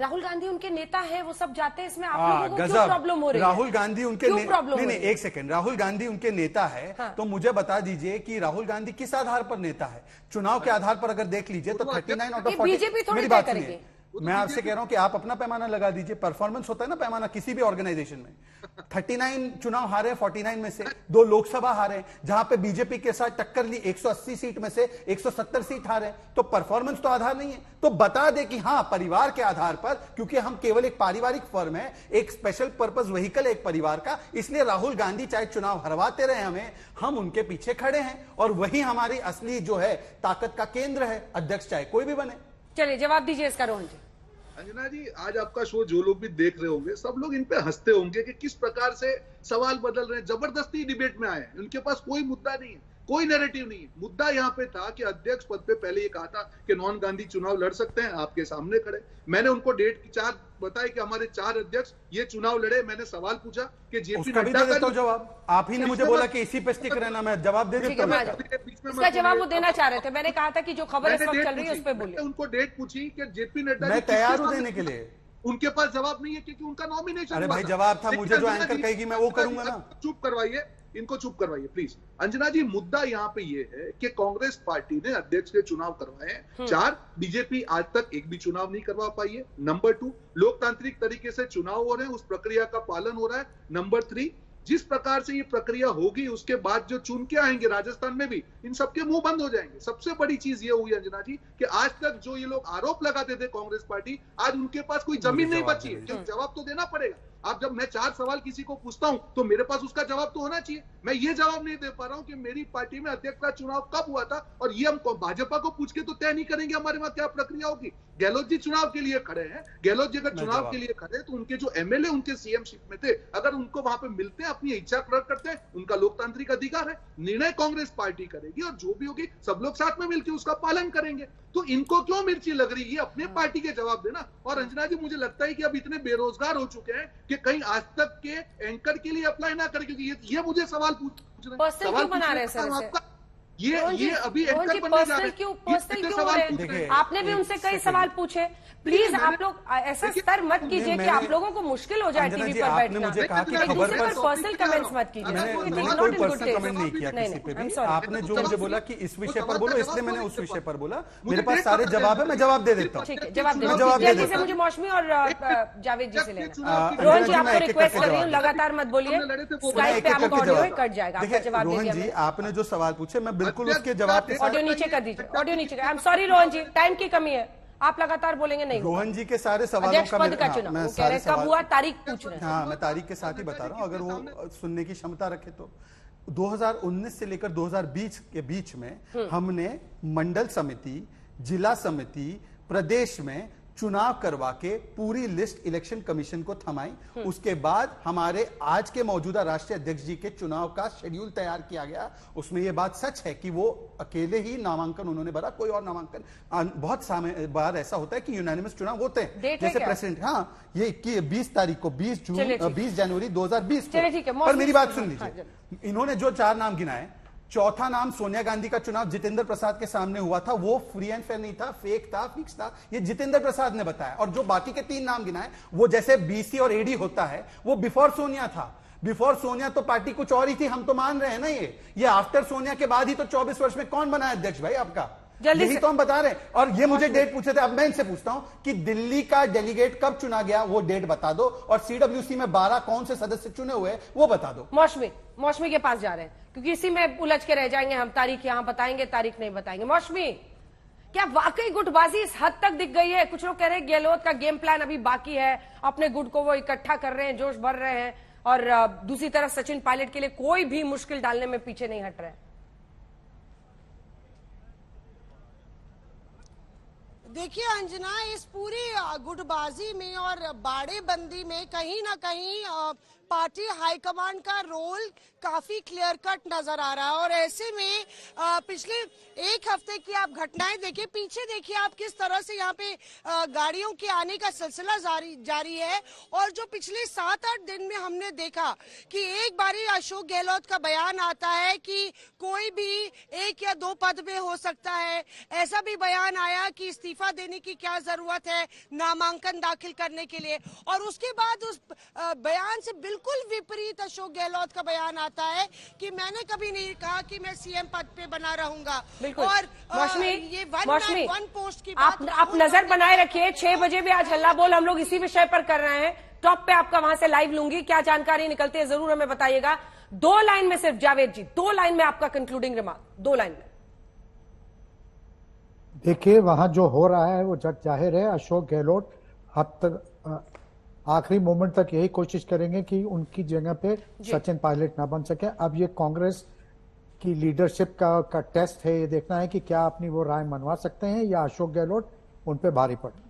राहुल गांधी उनके नेता है, वो सब जाते हैं, इसमें आप लोगों को क्यों प्रॉब्लम हो रही है? राहुल गांधी उनके नहीं, एक सेकंड, राहुल गांधी उनके नेता है। हाँ। तो मुझे बता दीजिए कि राहुल गांधी किस आधार पर नेता है? चुनाव के आधार पर अगर देख लीजिए तो 39 आउट ऑफ 40। बीजेपी थोड़ी तय करेगी। मैं आपसे कह रहा हूं कि आप अपना पैमाना लगा दीजिए। परफॉर्मेंस होता है ना पैमाना किसी भी ऑर्गेनाइजेशन में। 39 चुनाव हारे, 49 में से 2 लोकसभा हारे, जहां पे बीजेपी के साथ टक्कर ली 180 सीट में से 170 सीट हारे। तो परफॉर्मेंस तो आधार नहीं है। तो बता दे कि हाँ, परिवार के आधार पर, क्योंकि हम केवल एक पारिवारिक फर्म है, एक स्पेशल पर्पस व्हीकल एक परिवार का, इसलिए राहुल गांधी चाहे चुनाव हरवाते रहे हमें, हम उनके पीछे खड़े हैं और वही हमारी असली जो है ताकत का केंद्र है, अध्यक्ष चाहे कोई भी बने। चलिए जवाब दीजिए इसका रोहन जी। अंजना जी, आज आपका शो जो लोग भी देख रहे होंगे सब लोग इन पे हंसते होंगे कि किस प्रकार से सवाल बदल रहे हैं, जबरदस्ती डिबेट में आए हैं, उनके पास कोई मुद्दा नहीं है, कोई नैरेटिव नहीं है। मुद्दा यहाँ पे था कि अध्यक्ष पद पे पहले ये कहा था कि नॉन गांधी चुनाव लड़ सकते हैं, आपके सामने खड़े। मैंने उनको डेट 4 बताए कि हमारे 4 अध्यक्ष ये चुनाव लड़े। मैंने सवाल पूछा कि जेपी नड्डा का जवाब आप ही ने मुझे बोला कि इसी पे स्टिक रहना, मैं जवाब दे देता हूं। इसका जवाब वो देना चाह रहे थे। मैंने कहा था कि जो खबर इस वक्त चल रही है उस पे बोलिए। उनको डेट पूछी कि जेपी नड्डा, मैं तैयार हूं देने के लिए। उनके पास जवाब नहीं है क्योंकि उनका नॉमिनेशन। अरे भाई जवाब था, मुझे जो एंकर कहेगी मैं वो करूंगा ना। चुप करवाइए, इनको चुप करवाइए प्लीज। अंजना जी, मुद्दा यहाँ पे ये है कि कांग्रेस पार्टी ने अध्यक्ष के चुनाव करवाए हैं 4, बीजेपी आज तक एक भी चुनाव नहीं करवा पाई है। नंबर 2, लोकतांत्रिक तरीके से चुनाव हो रहे हैं, उस प्रक्रिया का पालन हो रहा है। नंबर 3, जिस प्रकार से ये प्रक्रिया होगी उसके बाद जो चुन के आएंगे राजस्थान में भी, इन सबके मुंह बंद हो जाएंगे। सबसे बड़ी चीज ये हुई अंजना जी कि आज तक जो ये लोग आरोप लगाते थे कांग्रेस पार्टी, आज उनके पास कोई जमीन नहीं बची है। जवाब तो देना पड़ेगा। अब जब मैं 4 सवाल किसी को पूछता हूं तो मेरे पास उसका जवाब तो होना चाहिए। मैं ये जवाब नहीं दे पा रहा हूं कि मेरी पार्टी में अध्यक्ष का चुनाव कब हुआ था, और ये हम भाजपा को पूछ के तो तय नहीं करेंगे हमारे वहां क्या प्रक्रिया होगी। गहलोत जी चुनाव के लिए खड़े हैं, गहलोत जी अगर चुनाव के लिए खड़े तो उनके जो एमएलए उनके सीएमशिप में थे, अगर उनको वहां पे मिलते हैं, अपनी इच्छा प्रकट करते हैं, उनका लोकतांत्रिक अधिकार है। निर्णय कांग्रेस पार्टी करेगी और जो भी होगी सब लोग साथ में मिलकर उसका पालन करेंगे। तो इनको क्यों मिर्ची लग रही है, अपने पार्टी के जवाब देना। और अंजना जी, मुझे लगता है कि अब इतने बेरोजगार हो चुके हैं कि कहीं आज तक के एंकर के लिए अप्लाई ना करें, क्योंकि ये मुझे सवाल पूछ रहे हैं। सवाल बना रहे हैं आपका ये अभी एंकर बनने जा रहे हैं। आपने भी उनसे कई सवाल पूछे। प्लीज आप लोग ऐसा स्तर मत कीजिए कि आप लोगों को मुश्किल हो जाए टीवी पर बैठना। मुझे कहा कि खबर पर पर्सनल कमेंट्स मत कीजिए। मैंने कोई पर्सनल कमेंट नहीं किया किसी पे भी। आपने जो मुझे बोला कि इस विषय पर बोलो, इसलिए मैंने उस विषय पर बोला। मेरे पास सारे जवाब है, मैं जवाब दे देता हूँ। ठीक है, जवाब दे दीजिए। मुझे मौसमी और जावेद जी से लेना। रोहन जी, आपको रिक्वेस्ट कर रही हूँ, लगातार मत बोलिए, स्लाइड पे आपका ऑडियो कट जाएगा। आपका जवाब रोहन जी, आपने जो सवाल पूछे मैं बिल्कुल उसके जवाब। ऑडियो नीचे कर दीजिए, ऑडियो नीचे कर। I am sorry Rohan ji, time की कमी है, आप लगातार बोलेंगे नहीं। रोहन जी के सारे सवालों का पद का चुनाव वो कह रहे हैं कब हुआ, तारीख पूछ रहे हैं। हाँ, मैं तारीख के साथ ही बता रहा हूँ, अगर वो सुनने की क्षमता रखे तो। 2019 से लेकर 2020 के बीच में हमने मंडल समिति, जिला समिति, प्रदेश में चुनाव करवा के पूरी लिस्ट इलेक्शन कमीशन को थमाई। उसके बाद हमारे आज के मौजूदा राष्ट्रीय अध्यक्ष जी के चुनाव का शेड्यूल तैयार किया गया। उसमें यह बात सच है कि वो अकेले ही नामांकन उन्होंने भरा, कोई और नामांकन। बहुत बार ऐसा होता है कि यूनानिमस चुनाव होते हैं, जैसे प्रेसिडेंट। हाँ, ये 20 तारीख को 20 जनवरी 2020 को। पर मेरी बात सुन लीजिए, इन्होंने जो 4 नाम गिनाए, चौथा नाम सोनिया गांधी का चुनाव जितेंद्र प्रसाद के सामने हुआ था, वो फ्री एंड फेयर नहीं था, फेक था, फिक्स था, ये जितेंद्र प्रसाद ने बताया। और जो बाकी के 3 नाम गिनाए, वो जैसे बीसी और एडी होता है, वो बिफोर सोनिया था। बिफोर सोनिया तो पार्टी कुछ और ही थी, हम तो मान रहे हैं ना। ये आफ्टर सोनिया के बाद ही तो 24 वर्ष में कौन बना अध्यक्ष भाई आपका, यही तो हम बता रहे हैं। और ये मुझे डेट पूछे थे, अब मैं इनसे पूछता हूं कि दिल्ली का डेलीगेट कब चुना गया, वो डेट बता दो, और सीडब्ल्यूसी में 12 कौन से सदस्य चुने हुए वो बता दो। मौसमी के पास जा रहे हैं क्योंकि इसी में उलझ के रह जाएंगे हम। तारीख यहां बताएंगे, तारीख नहीं बताएंगे। मौसमी, क्या वाकई गुटबाजी इस हद तक दिख गई है? कुछ लोग कह रहे हैं गहलोत का गेम प्लान अभी बाकी है, अपने गुट को वो इकट्ठा कर रहे हैं, जोश भर रहे हैं, और दूसरी तरफ सचिन पायलट के लिए कोई भी मुश्किल डालने में पीछे नहीं हट रहे हैं। देखिए अंजना, इस पूरी गुटबाजी में और बाड़ेबंदी में कहीं ना कहीं पार्टी हाईकमांड का रोल काफी क्लियर कट नजर आ रहा है। और ऐसे में पिछले 1 हफ्ते की आप घटनाएं देखिए, पीछे देखिए आप किस तरह से यहाँ पे गाड़ियों के आने का सिलसिला जारी है। और जो पिछले 7-8 दिन में हमने देखा कि एक बारी अशोक गहलोत का बयान आता है कि कोई भी 1 या 2 पद में हो सकता है, ऐसा भी बयान आया कि इस्तीफा देने की क्या जरूरत है, नामांकन दाखिल करने के लिए। और उसके बाद उस बयान से बिल्कुल विपरीत अशोक गहलोत का बयान आता है कि मैंने कभी नहीं कहा कि मैं सीएम पद पे बना रहूंगा। बिल्कुल। और मौसमी, ये मौसमी, वन पोस्ट की आप नजर बनाए रखिए। 6 बजे भी आज हल्ला बोल हम लोग इसी विषय पर कर रहे हैं। टॉप पे आपका वहां से लाइव लूंगी, क्या जानकारी निकलती है जरूर हमें बताइएगा। 2 लाइन में सिर्फ जावेद जी, 2 लाइन में आपका कंक्लूडिंग रिमार्क, 2 लाइन में। देखिए, वहां जो हो रहा है वो जग जाहिर है। अशोक गहलोत अब तक आखिरी मोमेंट तक यही कोशिश करेंगे कि उनकी जगह पे सचिन पायलट ना बन सके। अब ये कांग्रेस की लीडरशिप का टेस्ट है, ये देखना है कि क्या अपनी वो राय मनवा सकते हैं या अशोक गहलोत उन पे भारी पड़े।